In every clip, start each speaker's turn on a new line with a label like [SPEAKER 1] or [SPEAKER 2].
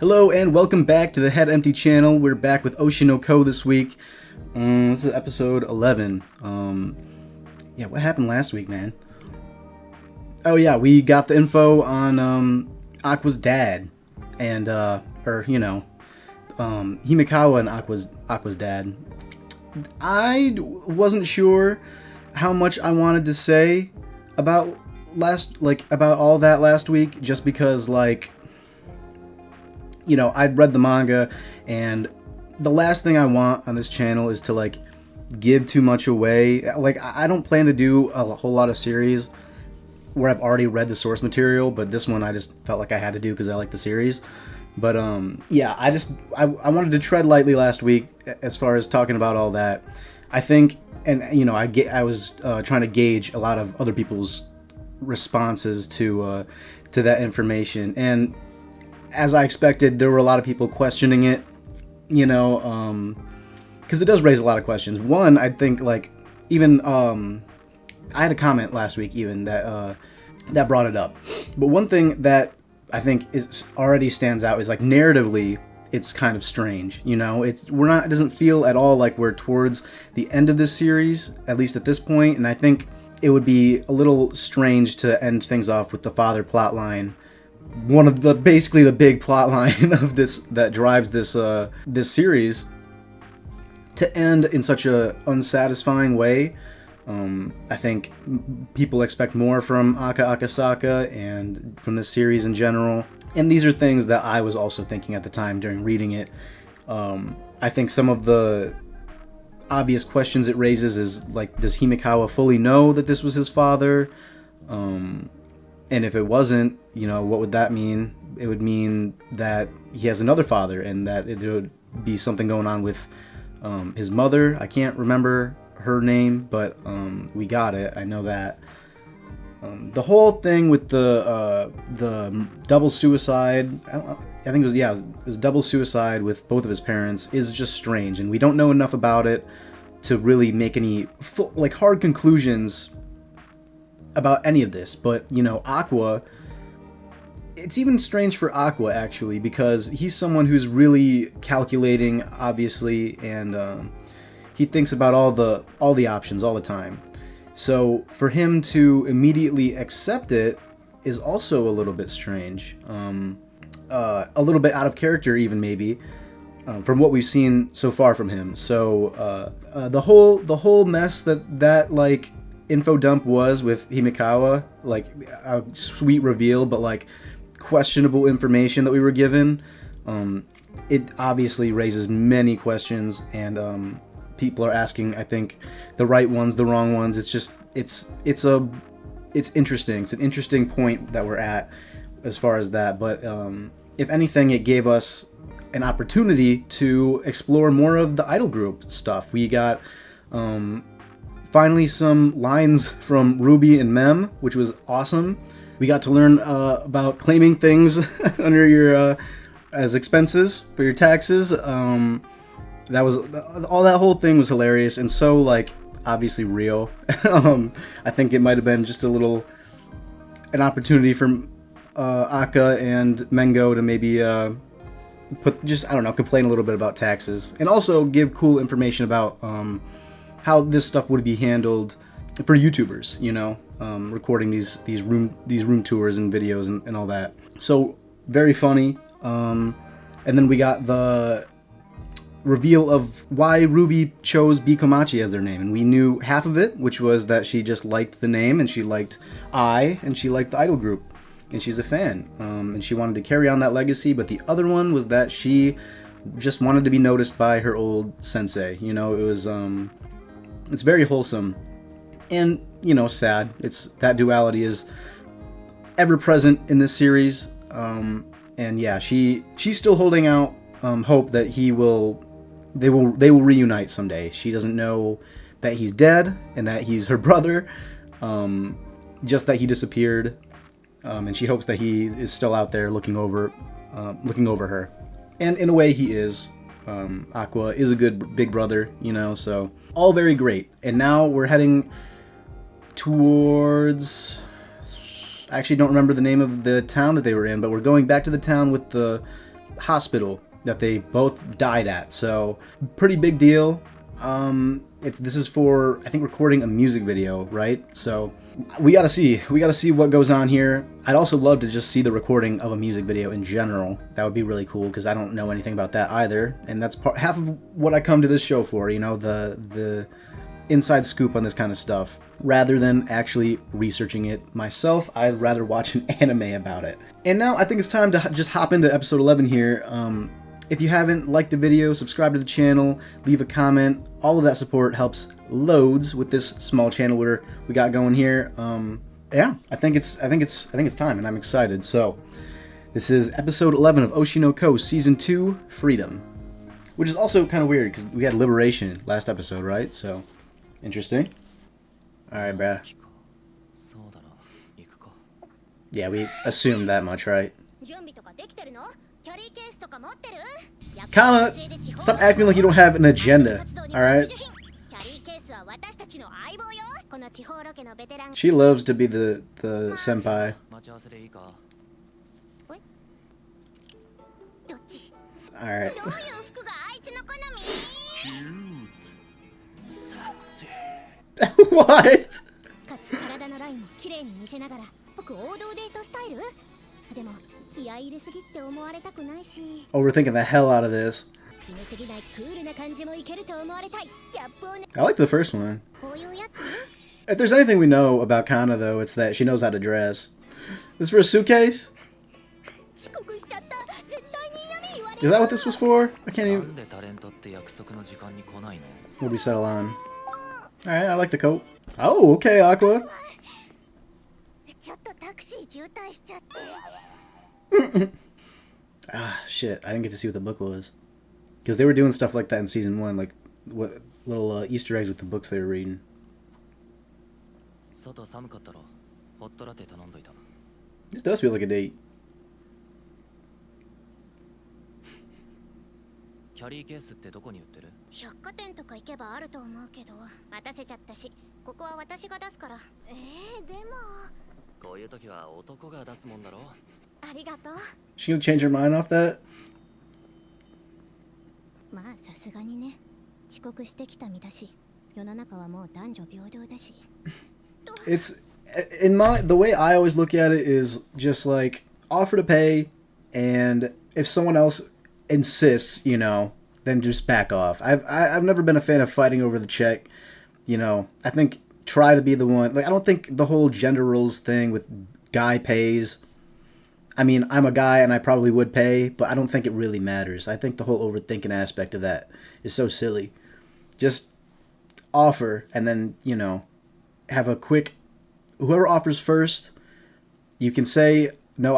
[SPEAKER 1] Hello and welcome back to the Head Empty channel. We're back with Oshi no Ko this week. This is episode 11. Yeah, what happened last week, man? Oh yeah, we got the info on Aqua's dad, and Himikawa and Aqua's dad. I wasn't sure how much I wanted to say about about all that last week, just because I'd read the manga, and the last thing I want on this channel is to give too much away. I don't plan to do a whole lot of series where I've already read the source material, but this one I just felt like I had to do because I like the series. But yeah, I wanted to tread lightly last week as far as talking about all that. I think, and I was trying to gauge a lot of other people's responses to that information, and as I expected, there were a lot of people questioning it, because it does raise a lot of questions. One, I think, even I had a comment last week even that brought it up. But one thing that I think already stands out is narratively, it's kind of strange. It doesn't feel at all like we're towards the end of this series, at least at this point. And I think it would be a little strange to end things off with the father plotline. One of basically the big plot line of this that drives this series, to end in such a unsatisfying way. I think people expect more from Akasaka and from this series in general, and these are things that I was also thinking at the time during reading it. I think some of the obvious questions it raises is does Himikawa fully know that this was his father? And if it wasn't, what would that mean? It would mean that he has another father, and that there would be something going on with his mother. I can't remember her name, but we got it. I know that. The whole thing with the double suicide, I think it was double suicide with both of his parents, is just strange, and we don't know enough about it to really make any hard conclusions about any of this. But Aqua, it's even strange for Aqua actually, because he's someone who's really calculating, obviously, and he thinks about all the options all the time. So for him to immediately accept it is also a little bit strange, a little bit out of character even, maybe, from what we've seen so far from him. So the whole mess that info dump was with Himikawa, a sweet reveal, but questionable information that we were given, it obviously raises many questions, and people are asking, I think, the right ones, the wrong ones. It's just it's interesting. It's an interesting point that we're at as far as that. But if anything, it gave us an opportunity to explore more of the idol group stuff. We got finally some lines from Ruby and Mem, which was awesome. We got to learn about claiming things under your as expenses for your taxes. That whole thing was hilarious, and so obviously real. I think it might have been just an opportunity for Akka and Mengo to maybe complain a little bit about taxes, and also give cool information about how this stuff would be handled for YouTubers, recording these room tours and videos and all that. So very funny. And then we got the reveal of why Ruby chose Bikomachi as their name, and we knew half of it, which was that she just liked the name, and she liked and she liked the idol group, and she's a fan, and she wanted to carry on that legacy. But the other one was that she just wanted to be noticed by her old sensei. It was it's very wholesome, and sad. It's that duality is ever present in this series, and yeah, she's still holding out hope that they will reunite someday. She doesn't know that he's dead and that he's her brother, just that he disappeared, and she hopes that he is still out there looking over her. And in a way, he is. Aqua is a good big brother, so all very great. And now we're heading towards, I actually don't remember the name of the town that they were in, but we're going back to the town with the hospital that they both died at. So pretty big deal. This is for, I think, recording a music video, right? So we gotta see what goes on here. I'd also love to just see the recording of a music video in general. That would be really cool because I don't know anything about that either, and that's half of what I come to this show for. You know, the inside scoop on this kind of stuff. Rather than actually researching it myself, I'd rather watch an anime about it. And now I think it's time to just hop into episode 11 here. If you haven't liked the video, subscribe to the channel, leave a comment. All of that support helps loads with this small channel we got going here. Yeah, I think it's time, and I'm excited. So, this is episode 11 of Oshi no Ko, season 2, Freedom, which is also kind of weird because we had Liberation last episode, right? So, interesting. All right, bruh. Yeah, we assumed that much, right? Kana, stop acting like you don't have an agenda, alright? She loves to be the senpai. Alright. What? Overthinking the hell out of this. I like the first one. If there's anything we know about Kana, though, it's that she knows how to dress. This is for a suitcase? Is that what this was for? I can't even... What did we settle on? Alright, I like the coat. Oh, okay, Aqua. Ah, shit. I didn't get to see what the book was. Because they were doing stuff like that in season 1, like what little Easter eggs with the books they were reading. This does feel like a date. She gonna change her mind off that? It's the way I always look at it is just like offer to pay, and if someone else insists, you know, then just back off. I've never been a fan of fighting over the check. You know, I think try to be the one. Like, I don't think the whole gender roles thing with guy pays. I mean, I'm a guy and I probably would pay, but I don't think it really matters. I think the whole overthinking aspect of that is so silly. Just offer and then, you know, have a quick... Whoever offers first, you can say, no,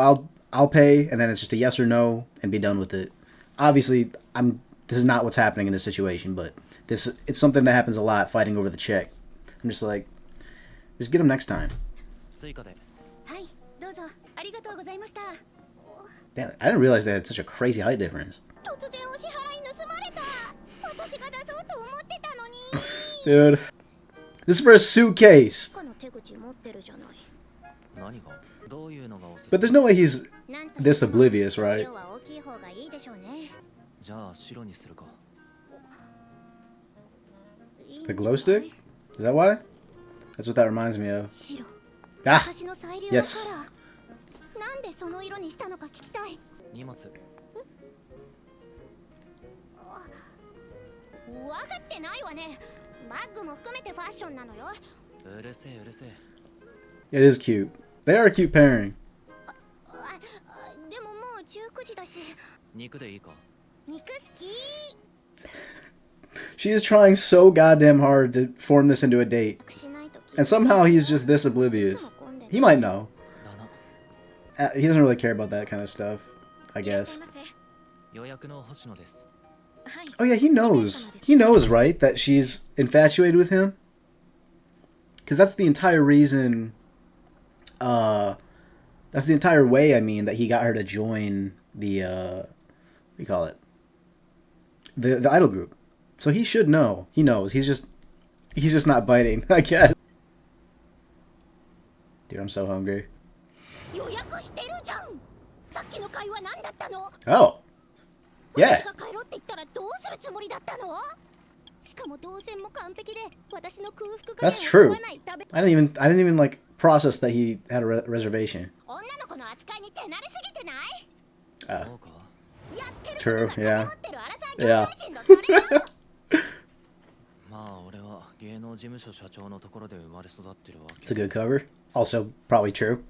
[SPEAKER 1] I'll pay, and then it's just a yes or no and be done with it. Obviously, this is not what's happening in this situation, but it's something that happens a lot, fighting over the check. I'm just like, just get them next time. Damn, I didn't realize they had such a crazy height difference. Dude, this is for a suitcase. But there's no way he's this oblivious, right? The glow stick? Is that why? That's what that reminds me of. Ah! Yes. It is cute. They are a cute pairing. She is trying so goddamn hard to form this into a date. And somehow he's just this oblivious. He might know. He doesn't really care about that kind of stuff, I guess. Oh yeah, he knows. He knows, right, that she's infatuated with him? Because that's the entire reason... that's the entire way, I mean, that he got her to join the, what do you call it? The idol group. So he should know. He knows. He's just not biting, I guess. Dude, I'm so hungry. Oh. Yeah. That's true. I didn't even like process that he had a reservation. True, yeah. Yeah. It's a good cover. Also, probably true.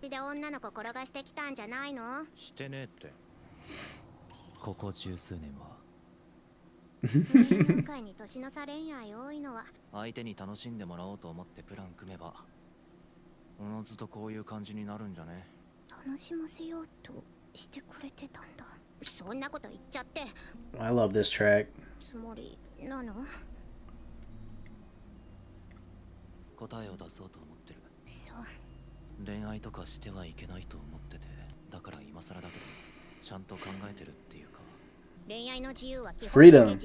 [SPEAKER 1] I love this track. Freedom.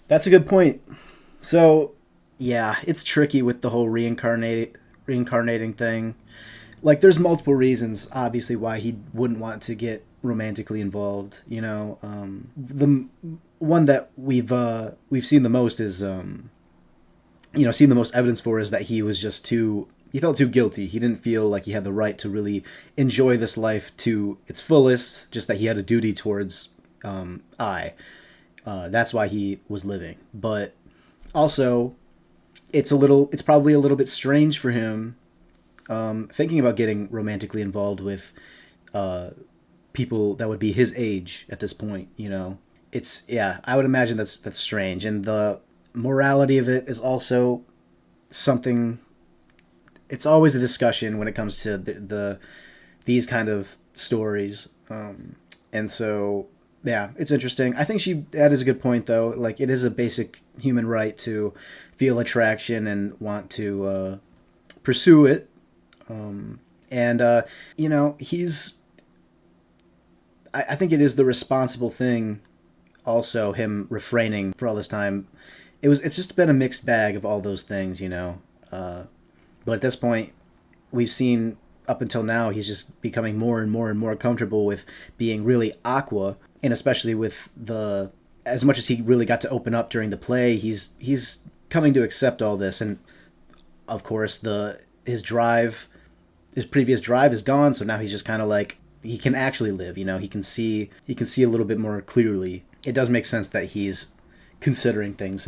[SPEAKER 1] That's a good point. So, yeah, it's tricky with the whole reincarnating thing. Like, there's multiple reasons, obviously, why he wouldn't want to get romantically involved. You know, the one that we've seen the most is, seen the most evidence for is that he was just he felt too guilty. He didn't feel like he had the right to really enjoy this life to its fullest. Just that he had a duty towards that's why he was living. But also, it's probably a little bit strange for him thinking about getting romantically involved with people that would be his age at this point. You know, I would imagine that's strange, and the morality of it is also something. It's always a discussion when it comes to these kind of stories, and so yeah, it's interesting. I think that is a good point though. Like, it is a basic human right to feel attraction and want to pursue it, and he's. I think it is the responsible thing. Also, him refraining for all this time. It's just been a mixed bag of all those things, you know. But at this point, we've seen up until now, he's just becoming more and more and more comfortable with being really Aqua, and especially with as much as he really got to open up during the play, he's coming to accept all this, and of course his previous drive is gone, so now he's just kind of like he can actually live, you know. He can see a little bit more clearly. It does make sense that he's considering things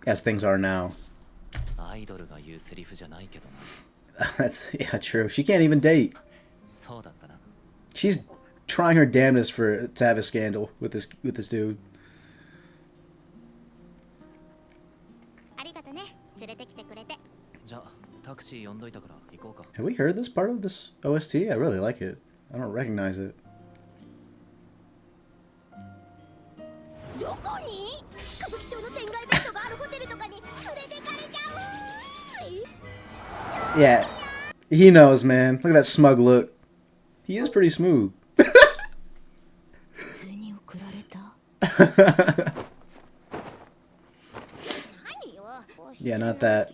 [SPEAKER 1] as things are now. That's true. She can't even date. She's trying her damnedest to have a scandal with this dude. Have we heard this part of this OST? I really like it. I don't recognize it. Yeah, he knows, man. Look at that smug look. He is pretty smooth. Yeah, not that.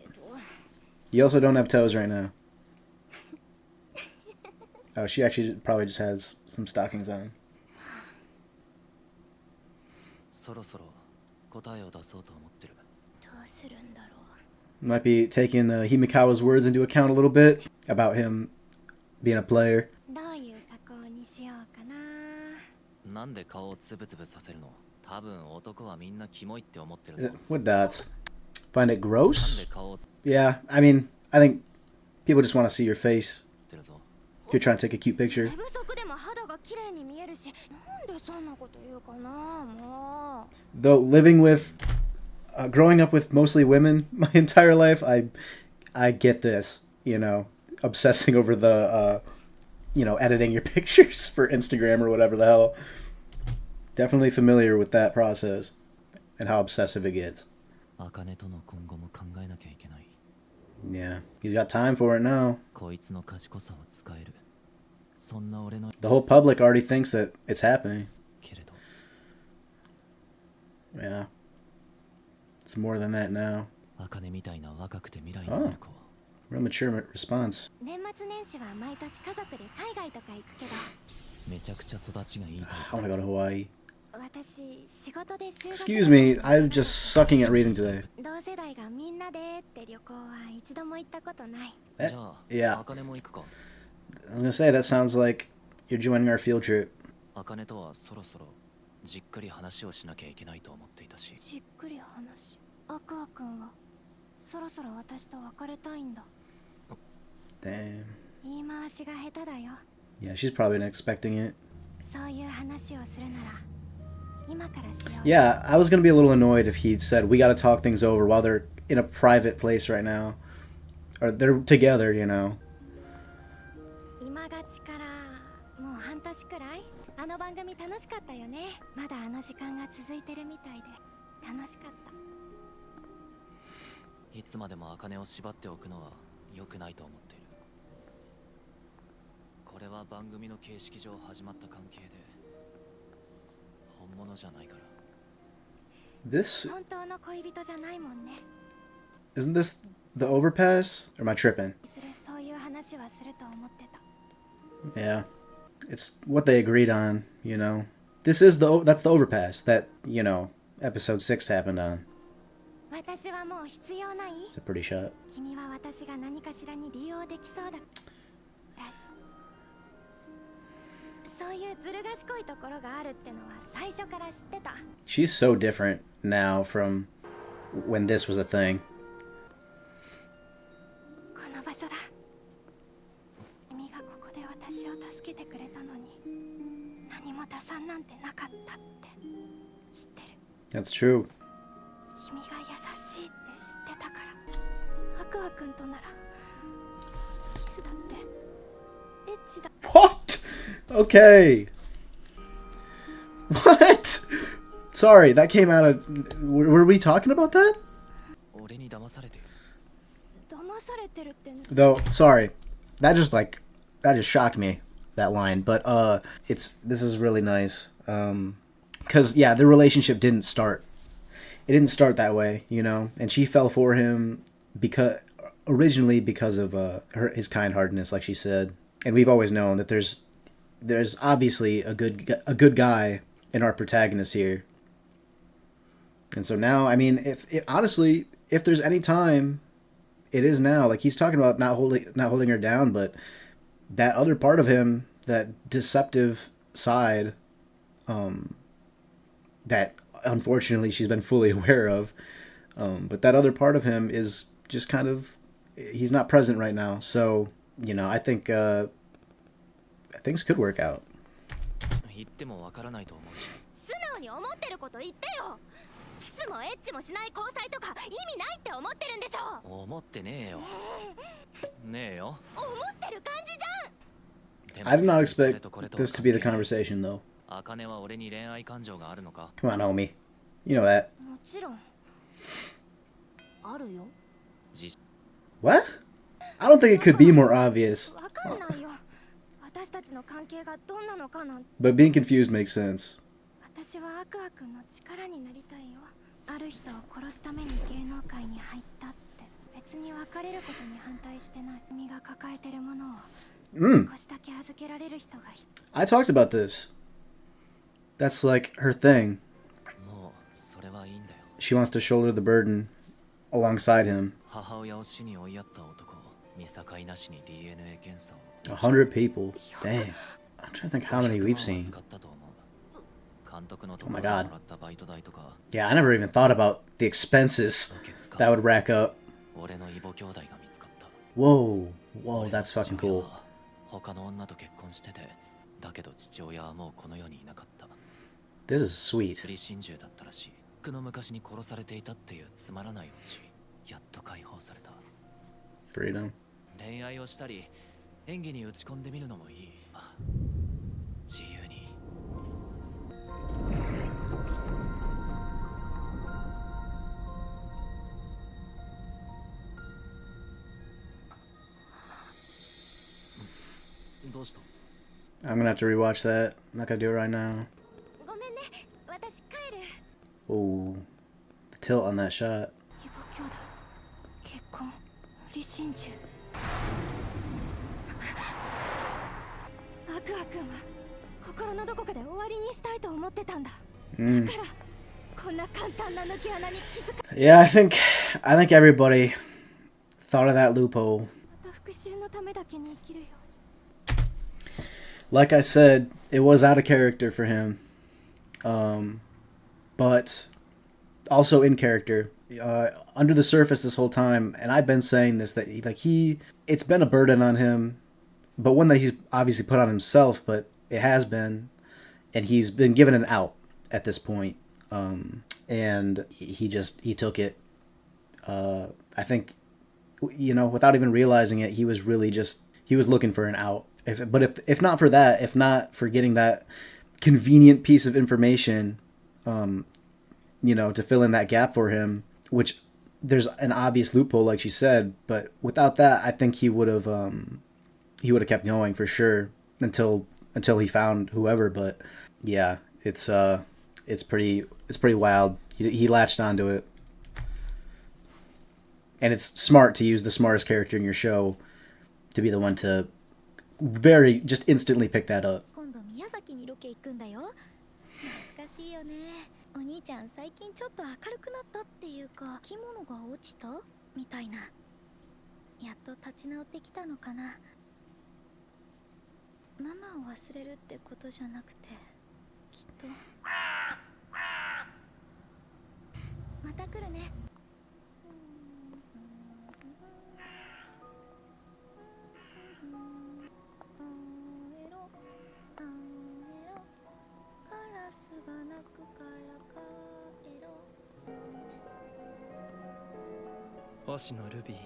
[SPEAKER 1] You also don't have toes right now. Oh, she actually probably just has some stockings on. Might be taking Himikawa's words into account a little bit about him being a player. What dots? Find it gross? Yeah, I mean, I think people just want to see your face. If you're trying to take a cute picture. Though growing up with mostly women my entire life, I get this, you know, obsessing over the, editing your pictures for Instagram or whatever the hell. Definitely familiar with that process and how obsessive it gets. Yeah, he's got time for it now. The whole public already thinks that it's happening. Yeah. It's more than that now. Oh, real mature response. I want to go to Hawaii. Excuse me, I'm just sucking at reading today. Yeah. I was gonna say, that sounds like you're joining our field trip. Damn. Yeah, she's probably not expecting it. Yeah, I was gonna be a little annoyed if he'd said, we gotta talk things over while they're in a private place right now. Or they're together, you know. This... Isn't this the overpass? Or am I tripping? Yeah. It's what they agreed on, you know. This is that's the overpass that, you know, episode 6 happened on. It's a pretty shot. She's so different now from when this was a thing. That's true. What? Okay. What? Sorry, that came out of... Were we talking about that? Though, sorry. That just shocked me, that line. But, this is really nice. Because, yeah, the relationship didn't start. It didn't start that way, you know? And she fell for him originally because of his kind-heartedness, like she said. And we've always known that there's obviously a good guy in our protagonist here. And so now, I mean, honestly, if there's any time, it is now. Like, he's talking about not holding her down, but that other part of him, that deceptive side, that unfortunately she's been fully aware of, but that other part of him is just kind of, he's not present right now. So, you know, I think things could work out. I did not expect this to be the conversation, though. Come on, homie. You know that. What? I don't think it could be more obvious. But being confused makes sense. I talked about this. That's like her thing. She wants to shoulder the burden alongside him. 100 people. Dang. I'm trying to think how many we've seen. Oh my god. Yeah, I never even thought about the expenses that would rack up. Whoa. Whoa, that's fucking cool. This is sweet. Freedom. I'm gonna have to rewatch that. I'm not gonna do it right now. Oh, the tilt on that shot.
[SPEAKER 2] アクア君は
[SPEAKER 1] Yeah, I think everybody thought of that loophole. Like I said, it was out of character for him, but also in character. Under the surface this whole time, and I've been saying this, that it's been a burden on him, but one that he's obviously put on himself, but it has been, and he's been given an out at this point, and he took it. I think, without even realizing it, he was looking for an out. If not for that, if not for getting that convenient piece of information, to fill in that gap for him, which there's an obvious loophole, like she said, but without that, I think he would have kept going for sure until he found whoever. But yeah, it's pretty wild. He latched onto it, and it's smart to use the smartest character in your show to be the one to just instantly pick that up.
[SPEAKER 2] お兄ちゃん最近ちょっと明るくなったっていうか、着物が落ちたみたいな。やっと立ち直ってきたのかな。ママを忘れるってことじゃなくて、きっと。また来るね。
[SPEAKER 3] 星のルビー、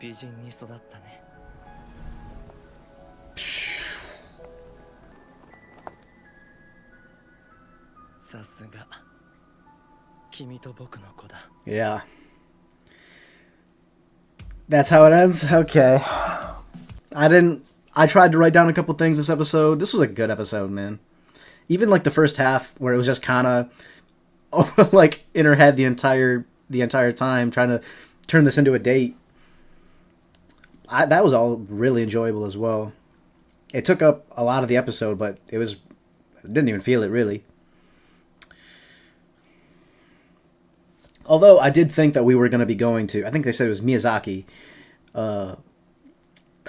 [SPEAKER 3] 美人に育ったね。さすが君と僕の子だ。
[SPEAKER 1] Yeah. That's how it ends? Okay. I tried to write down a couple things this episode. This was a good episode, man. Even like the first half where it was just Kana like in her head the entire time trying to turn this into a date. That was all really enjoyable as well. It took up a lot of the episode, but I didn't even feel it really. Although I did think that we were going to be going to, I think they said it was Miyazaki. I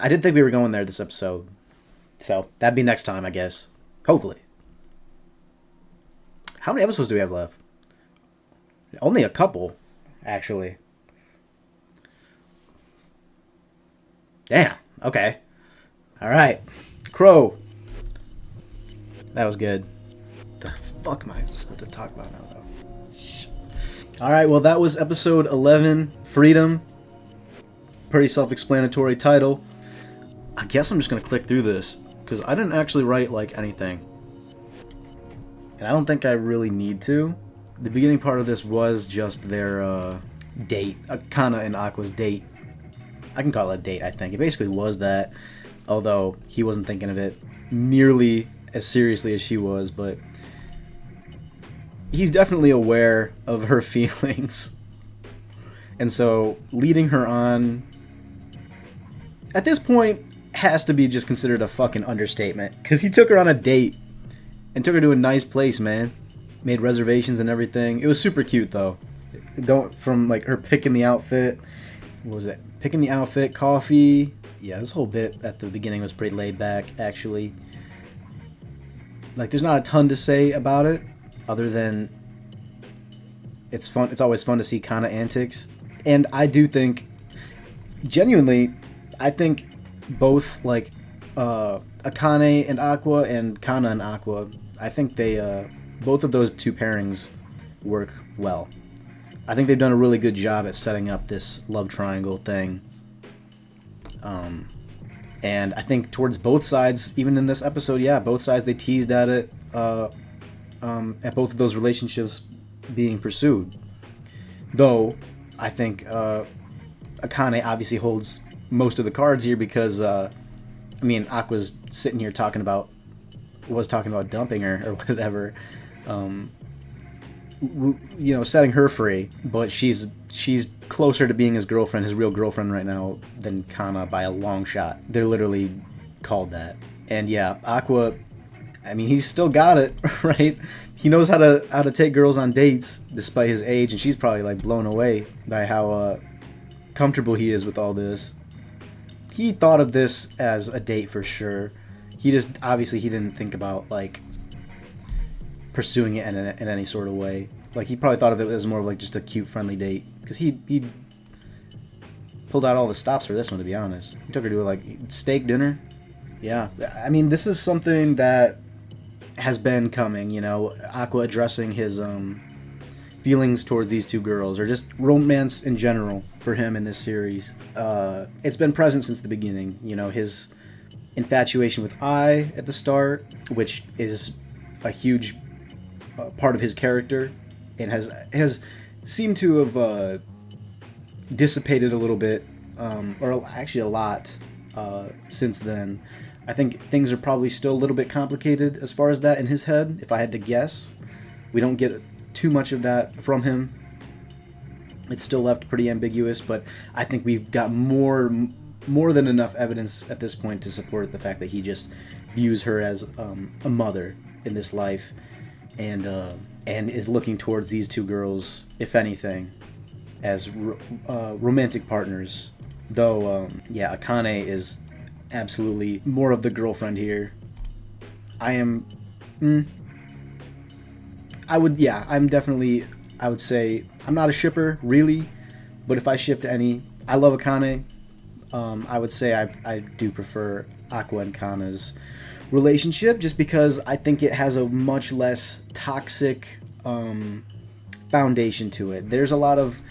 [SPEAKER 1] did think we were going there this episode. So that'd be next time, I guess. Hopefully. How many episodes do we have left? Only a couple, actually. Damn. Okay. All right. Crow. That was good. The fuck am I supposed to talk about now, though? Shh. All right. Well, that was episode 11, Freedom. Pretty self-explanatory title. I guess I'm just gonna click through this because I didn't actually write like anything, and I don't think I really need to. The beginning part of this was just their date, Kana and Aqua's date. I can call it a date, I think. It basically was that, although he wasn't thinking of it nearly as seriously as she was, but he's definitely aware of her feelings. And so leading her on, at this point, has to be just considered a fucking understatement. Because he took her on a date and took her to a nice place, man. Made reservations and everything. It was super cute, though. Going from, like, her picking the outfit. What was it? Picking the outfit, coffee. Yeah, this whole bit at the beginning was pretty laid back, actually. Like, there's not a ton to say about it, other than it's fun. It's always fun to see Kana antics. And I do think, genuinely, I think both, like, Akane and Aqua and Kana and Aqua, I think they, both of those two pairings work well. I think they've done a really good job at setting up this love triangle thing. And I think towards both sides, even in this episode, yeah, both sides, they teased at it, at both of those relationships being pursued. Though, I think Akane obviously holds most of the cards here because, Aqua's sitting here talking about dumping her or whatever, setting her free, but she's closer to being his girlfriend, his real girlfriend right now, than Kana by a long shot. They're literally called that. And yeah, Aqua, I mean, he's still got it, right? He knows how to take girls on dates despite his age, and she's probably like blown away by how comfortable he is with all this. He thought of this as a date for sure. He just obviously he didn't think about like pursuing it in any sort of way. Like he probably thought of it as more of like just a cute, friendly date because he pulled out all the stops for this one. To be honest, he took her to like steak dinner. Yeah, I mean this is something that has been coming. You know, Aqua addressing his feelings towards these two girls, or just romance in general for him in this series. It's been present since the beginning. You know, his infatuation with Ai at the start, which is a huge part of his character, and has seemed to have dissipated a little bit, or actually a lot since then. I think things are probably still a little bit complicated as far as that in his head, if I had to guess. We don't get too much of that from him. It's still left pretty ambiguous, but I think we've got more than enough evidence at this point to support the fact that he just views her as a mother in this life, and is looking towards these two girls, if anything, as romantic partners. Though, yeah, Akane is absolutely more of the girlfriend here. I'm definitely, I would say, I'm not a shipper, really, but if I shipped any, I love Akane. I would say I do prefer Aqua and Kana's relationship, just because I think it has a much less toxic foundation to it. There's a lot of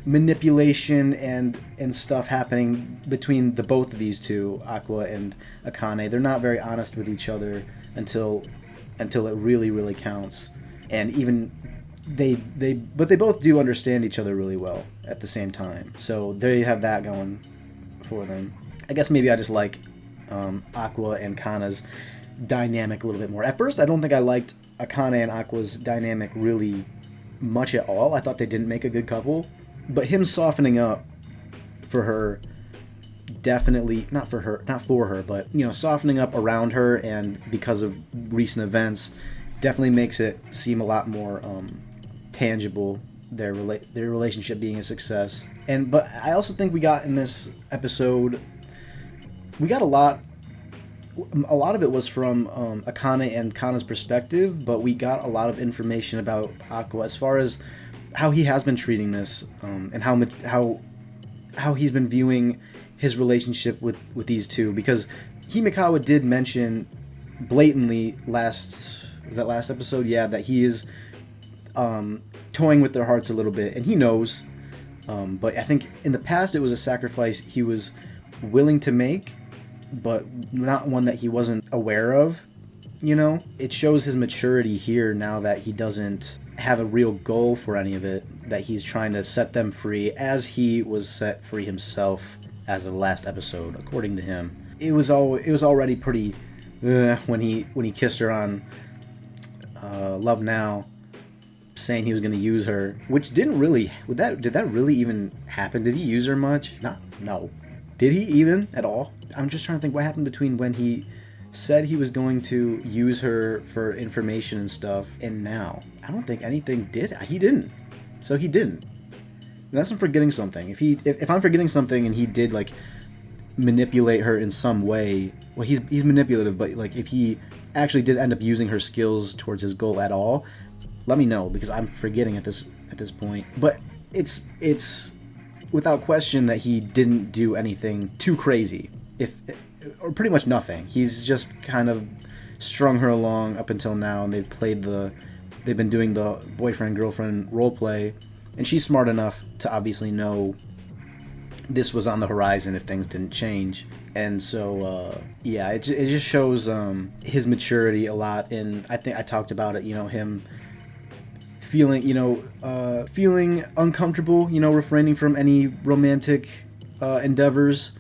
[SPEAKER 1] manipulation and stuff happening between the both of these two, Aqua and Akane. They're not very honest with each other until it really, really counts. And even they both do understand each other really well at the same time. So they have that going for them. I guess maybe I just like Aqua and Kana's dynamic a little bit more. At first, I don't think I liked Akane and Aqua's dynamic really much at all. I thought they didn't make a good couple. But him softening up for her, definitely, not for her, but, you know, softening up around her and because of recent events, definitely makes it seem a lot more tangible, their relationship being a success. But I also think we got in this episode, we got a lot of it was from Akane and Kana's perspective, but we got a lot of information about Aqua as far as how he has been treating this, and how he's been viewing his relationship with these two, because Himekawa did mention blatantly last episode, yeah, that he is toying with their hearts a little bit, and he knows, but I think in the past it was a sacrifice he was willing to make, but not one that he wasn't aware of. You know, it shows his maturity here now that he doesn't have a real goal for any of it, that he's trying to set them free as he was set free himself as of last episode, according to him. It was already pretty when he kissed her on Love Now, saying he was going to use her, which didn't really, did that really even happen? Did he use her much? No. Did he even at all? I'm just trying to think what happened between when he said he was going to use her for information and stuff, and now. I don't think anything did. He didn't. So he didn't. Unless I'm forgetting something. If I'm forgetting something and he did, like, manipulate her in some way, well, he's manipulative, but, like, if he actually did end up using her skills towards his goal at all, let me know, because I'm forgetting at this point. But it's without question that he didn't do anything too crazy. Or pretty much nothing. He's just kind of strung her along up until now, and they've been doing the boyfriend-girlfriend role play, and she's smart enough to obviously know this was on the horizon if things didn't change. And so, yeah, it just shows his maturity a lot, and I think I talked about it, you know, him feeling uncomfortable, you know, refraining from any romantic endeavors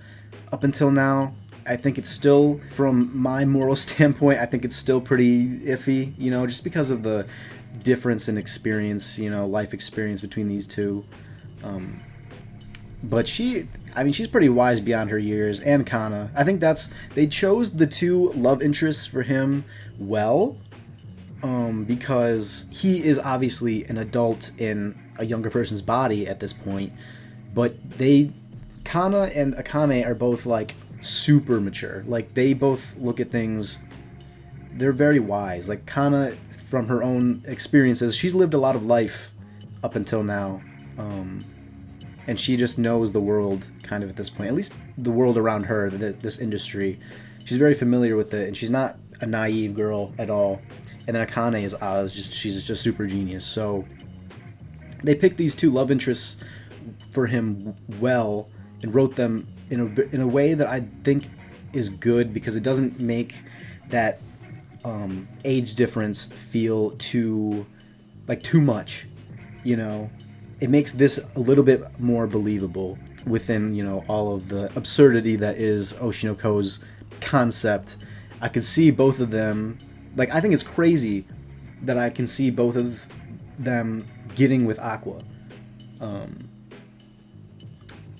[SPEAKER 1] up until now. I think it's still, from my moral standpoint, I think it's still pretty iffy, you know, just because of the difference in experience, you know, life experience between these two. but she's pretty wise beyond her years, and Kana. I think they chose the two love interests for him well, because he is obviously an adult in a younger person's body at this point, but Kana and Akane are both like super mature. Like they both look at things, they're very wise. Like Kana, from her own experiences, she's lived a lot of life up until now, and she just knows the world kind of at this point, at least the world around her, this industry. She's very familiar with it, and she's not a naive girl at all. And then Akane she's just super genius. So they picked these two love interests for him well and wrote them in a way that I think is good, because it doesn't make that age difference feel too much, you know. It makes this a little bit more believable within, you know, all of the absurdity that is Oshinoko's concept. I could see both of them, like, I think it's crazy that I can see both of them getting with Aqua.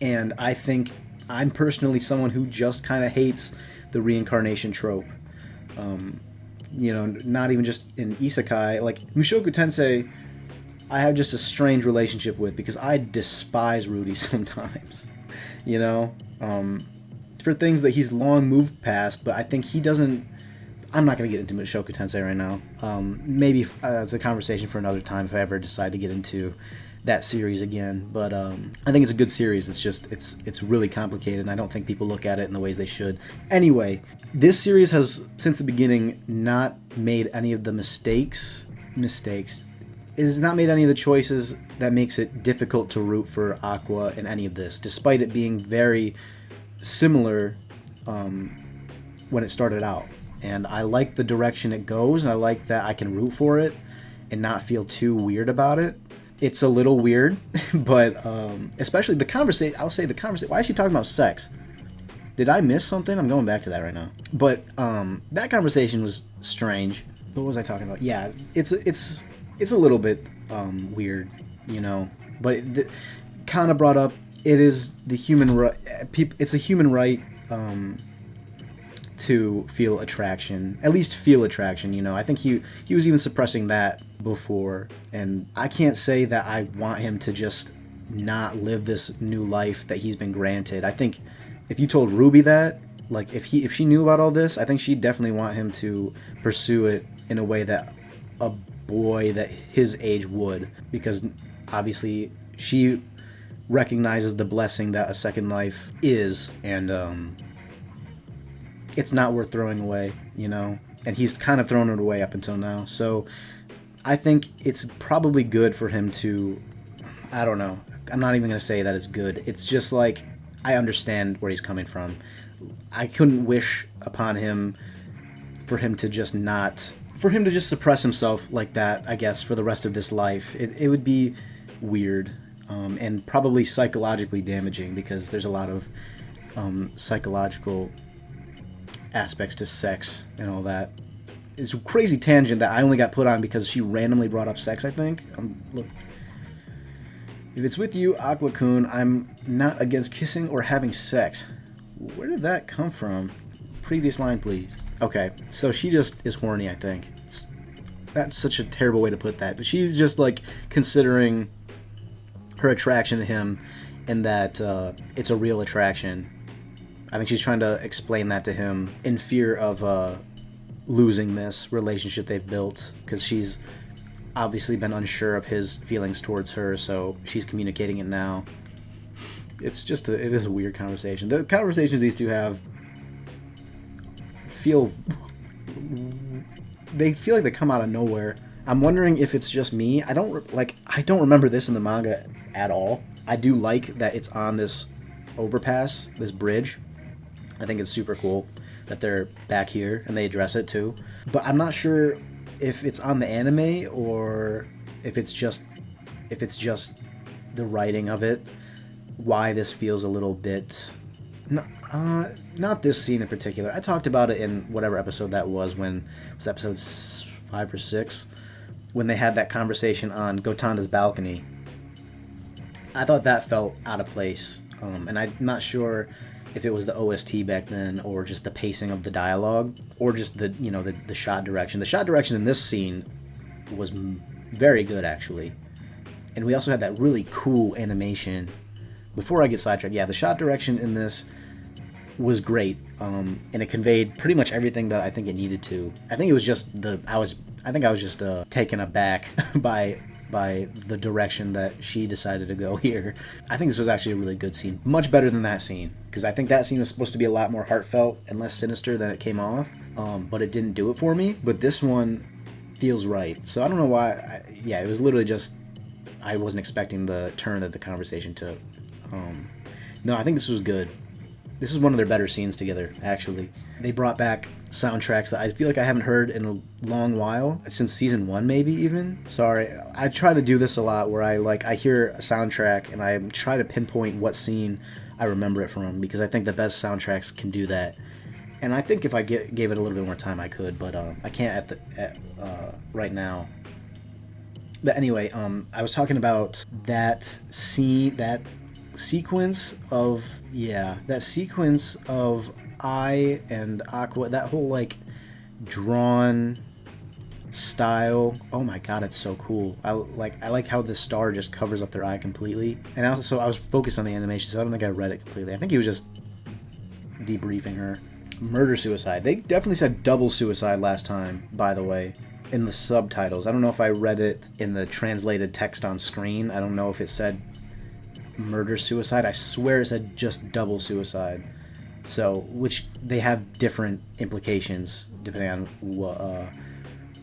[SPEAKER 1] And I think I'm personally someone who just kind of hates the reincarnation trope. You know, not even just in isekai. Like, Mushoku Tensei, I have just a strange relationship with, because I despise Rudy sometimes. You know? For things that he's long moved past, but I think he doesn't... I'm not going to get into Mushoku Tensei right now. Maybe it's a conversation for another time if I ever decide to get into that series again. But I think it's a good series. It's just, it's really complicated, and I don't think people look at it in the ways they should. Anyway, this series has, since the beginning, not made any of the mistakes. It has not made any of the choices that makes it difficult to root for Aqua in any of this, despite it being very similar when it started out. And I like the direction it goes, and I like that I can root for it and not feel too weird about it. It's a little weird, but especially the conversation. I'll say the conversation. Why is she talking about sex? Did I miss something? I'm going back to that right now. But that conversation was strange. What was I talking about? Yeah, it's a little bit weird, you know. But Kana brought up, it is the human right. It's a human right to feel attraction, at least feel attraction, you know. I think he was even suppressing that before, and I can't say that I want him to just not live this new life that he's been granted. I think if you told Ruby that, like, if she knew about all this, I think she'd definitely want him to pursue it in a way that a boy that his age would, because obviously she recognizes the blessing that a second life is, and it's not worth throwing away, you know. And he's kind of thrown it away up until now. So I think it's probably good for him to, I don't know, I'm not even going to say that it's good. It's just like, I understand where he's coming from. I couldn't wish upon him for him to just suppress himself like that, I guess, for the rest of this life. It would be weird, and probably psychologically damaging, because there's a lot of psychological aspects to sex and all that. It's a crazy tangent that I only got put on because she randomly brought up sex, I think. Look, if it's with you, Aqua-kun, I'm not against kissing or having sex. Where did that come from? Previous line, please. Okay, so she just is horny, I think. That's such a terrible way to put that, but she's just, like, considering her attraction to him, and that it's a real attraction. I think she's trying to explain that to him in fear of losing this relationship they've built, because she's obviously been unsure of his feelings towards her, so she's communicating it now. It's just it is a weird conversation. The conversations these two have feel like they come out of nowhere. I'm wondering if it's just me. I don't remember this in the manga at all. I do like that it's on this overpass, this bridge. I think it's super cool that they're back here and they address it too. But I'm not sure if it's on the anime or if it's just the writing of it, why this feels a little bit... not this scene in particular. I talked about it in whatever episode that was, when it was episode 5 or 6, when they had that conversation on Gotanda's balcony. I thought that felt out of place. and I'm not sure if it was the OST back then or just the pacing of the dialogue or just the the shot direction. The shot direction in this scene was very good, actually. And we also had that really cool animation. Before I get sidetracked, yeah, the shot direction in this was great, and it conveyed pretty much everything that I think it needed to. I think it was just I was just taken aback by the direction that she decided to go here. I think this was actually a really good scene, much better than that scene, because I think that scene was supposed to be a lot more heartfelt and less sinister than it came off, but it didn't do it for me. But this one feels right, so I don't know why. It was literally just I wasn't expecting the turn that the conversation took. No, I think this was good. This is one of their better scenes together, actually. They brought back soundtracks that I feel like I haven't heard in a long while, since season 1 maybe even. Sorry, I try to do this a lot where I hear a soundtrack and I try to pinpoint what scene I remember it from, because I think the best soundtracks can do that. And I think if I gave it a little bit more time I could, but I can't right now. But anyway, I was talking about that sequence of I and Aqua, that whole like drawn style. Oh my god, it's so cool. I like how the star just covers up their eye completely. And also I was focused on the animation, so I don't think I read it completely. I think he was just debriefing her. Murder suicide. They definitely said double suicide last time, by the way, in the subtitles. I don't know if I read it in the translated text on screen. I don't know if it said murder suicide. I swear it said just double suicide. So, which they have different implications depending on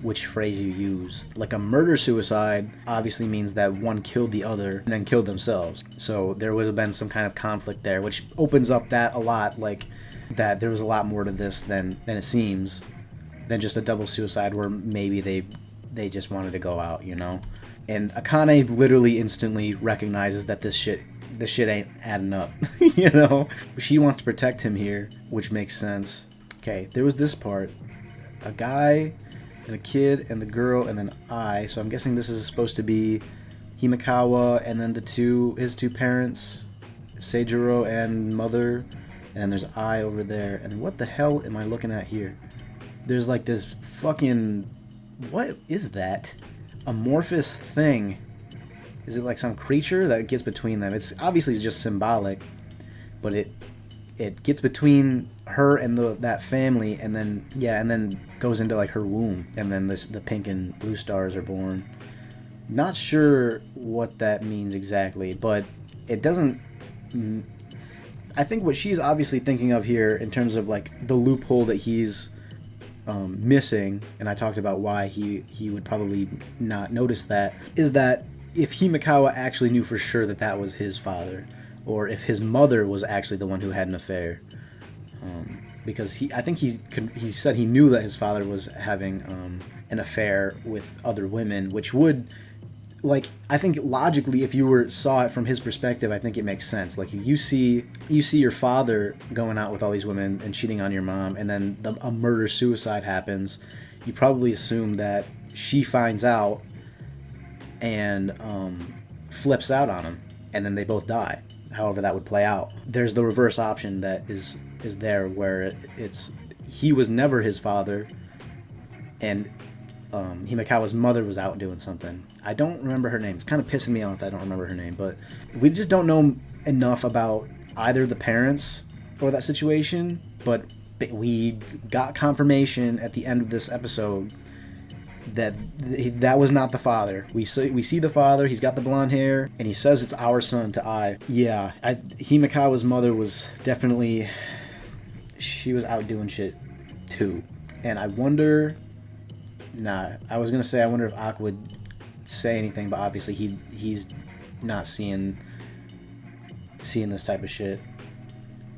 [SPEAKER 1] which phrase you use. Like a murder suicide obviously means that one killed the other and then killed themselves. So there would have been some kind of conflict there, which opens up that a lot, like that there was a lot more to this than it seems, than just a double suicide where maybe they just wanted to go out, And Akane literally instantly recognizes that this shit ain't adding up, She wants to protect him here, which makes sense. Okay, there was this part. A guy and a kid and the girl and then I. So I'm guessing this is supposed to be Himekawa and then his two parents, Seijiro and mother. And then there's I over there. And what the hell am I looking at here? There's like this fucking... What is that? Amorphous thing. Is it like some creature that gets between them? It's obviously just symbolic, but it gets between her and that family, and then goes into like her womb, and then the pink and blue stars are born. Not sure what that means exactly, but it doesn't. I think what she's obviously thinking of here, in terms of like the loophole that he's missing, and I talked about why he would probably not notice that, is that if Himekawa actually knew for sure that was his father, or if his mother was actually the one who had an affair, because I think he said he knew that his father was having an affair with other women, which would, like, I think logically, if you saw it from his perspective, I think it makes sense. Like, if you see your father going out with all these women and cheating on your mom, and then a murder suicide happens, you probably assume that she finds out and flips out on him, and then they both die. However that would play out. There's the reverse option that is there, where it's he was never his father, and Himekawa's mother was out doing something. I don't remember her name. It's kind of pissing me off that I don't remember her name, but we just don't know enough about either the parents or that situation, but we got confirmation at the end of this episode that was not the father. We see the father. He's got the blonde hair, and he says it's our son to I. Yeah, Himekawa's mother was definitely... She was out doing shit, too. And I wonder... I was going to say I wonder if Aqua would say anything, but obviously he's not seeing this type of shit.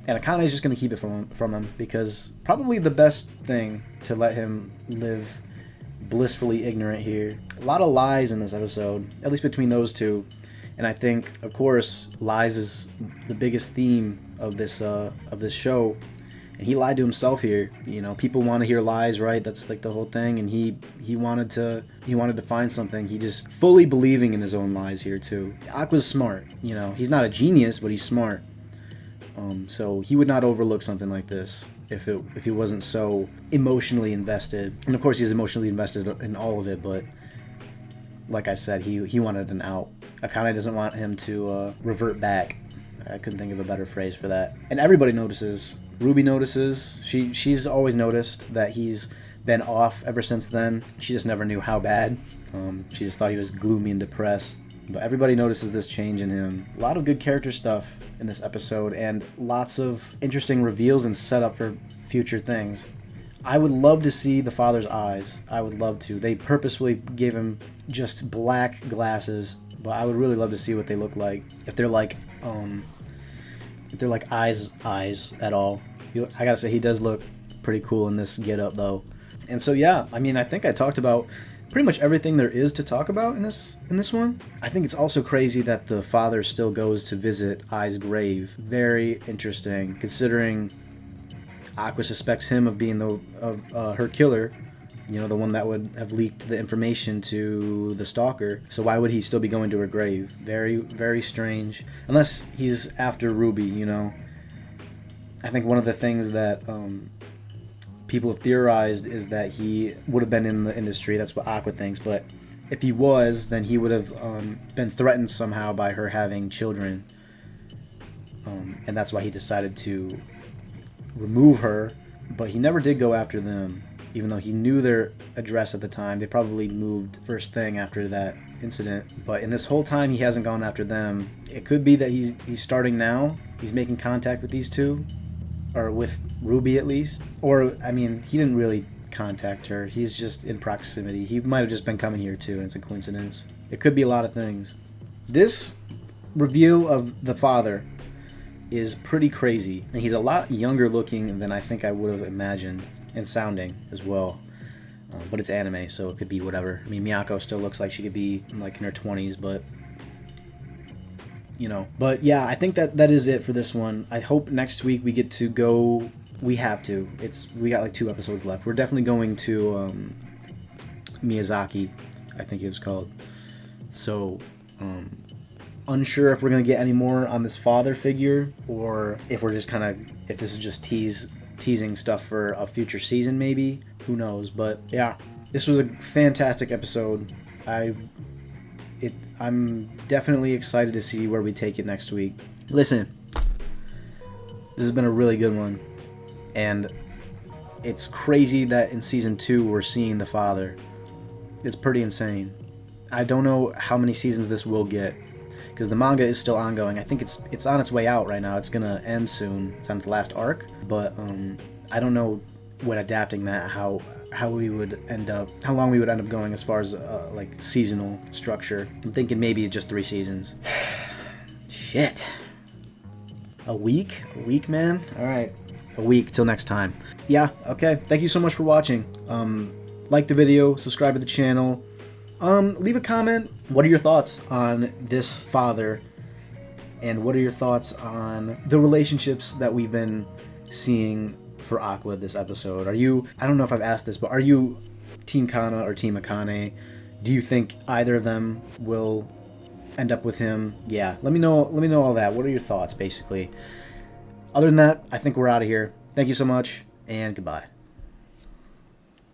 [SPEAKER 1] And Akane is just going to keep it from him, because probably the best thing to let him live blissfully ignorant here. A lot of lies in this episode, at least between those two. And I think, of course, lies is the biggest theme of this show. And he lied to himself here. People want to hear lies, right? That's like the whole thing. And he wanted to find something. He just fully believing in his own lies here too. Aqua's smart. He's not a genius, but he's smart. So he would not overlook something like this if he wasn't so emotionally invested. And of course, he's emotionally invested in all of it. But like I said, he wanted an out. Akane doesn't want him to revert back. I couldn't think of a better phrase for that. And everybody notices. Ruby notices. She's always noticed that he's been off ever since then. She just never knew how bad. She just thought he was gloomy and depressed. But everybody notices this change in him. A lot of good character stuff in this episode, and lots of interesting reveals and setup for future things. I would love to see the father's eyes. I would love to. They purposefully gave him just black glasses, but I would really love to see what they look like. If they're like eyes at all. I gotta say, he does look pretty cool in this get-up, though. And so yeah, I mean, I think I talked about pretty much everything there is to talk about in this one. I think it's also crazy that the father still goes to visit Ai's grave. Very interesting, considering Aqua suspects him of being her killer. You know, the one that would have leaked the information to the stalker. So why would he still be going to her grave? Very, very strange. Unless he's after Ruby, you know. I think one of the things that people have theorized is that he would have been in the industry. That's what Aqua thinks. But if he was, then he would have been threatened somehow by her having children. And that's why he decided to remove her. But he never did go after them, even though he knew their address at the time. They probably moved first thing after that incident. But in this whole time, he hasn't gone after them. It could be that he's starting now. He's making contact with these two. Or with Ruby, at least. Or, I mean, he didn't really contact her. He's just in proximity. He might have just been coming here, too, and it's a coincidence. It could be a lot of things. This reveal of the father is pretty crazy. And he's a lot younger looking than I think I would have imagined. And sounding, as well. But it's anime, so it could be whatever. I mean, Miyako still looks like she could be, like, in her 20s, but... you know. But yeah, I think that is it for this one. I hope next week we get to go. We have to. We got like 2 episodes left. We're definitely going to Miyazaki, I think it was called. So unsure if we're gonna get any more on this father figure, or if we're just if this is just teasing stuff for a future season, maybe. Who knows? But yeah, this was a fantastic episode. I'm definitely excited to see where we take it next week. Listen, this has been a really good one. And it's crazy that in Season 2 we're seeing the father. It's pretty insane. I don't know how many seasons this will get, because the manga is still ongoing. I think it's on its way out right now. It's going to end soon. It's on its last arc. But I don't know when adapting that how long we would end up going as far as like seasonal structure. I'm thinking maybe just 3 seasons. Shit. A week, man. All right, a week till next time. Yeah. Okay. Thank you so much for watching. Like the video, subscribe to the channel. Leave a comment. What are your thoughts on this father? And what are your thoughts on the relationships that we've been seeing for Aqua this episode? I don't know if I've asked this, but are you Team Kana or Team Akane? Do you think either of them will end up with him? Yeah, let me know all that. What are your thoughts, basically? Other than that, I think we're out of here. Thank you so much, and goodbye.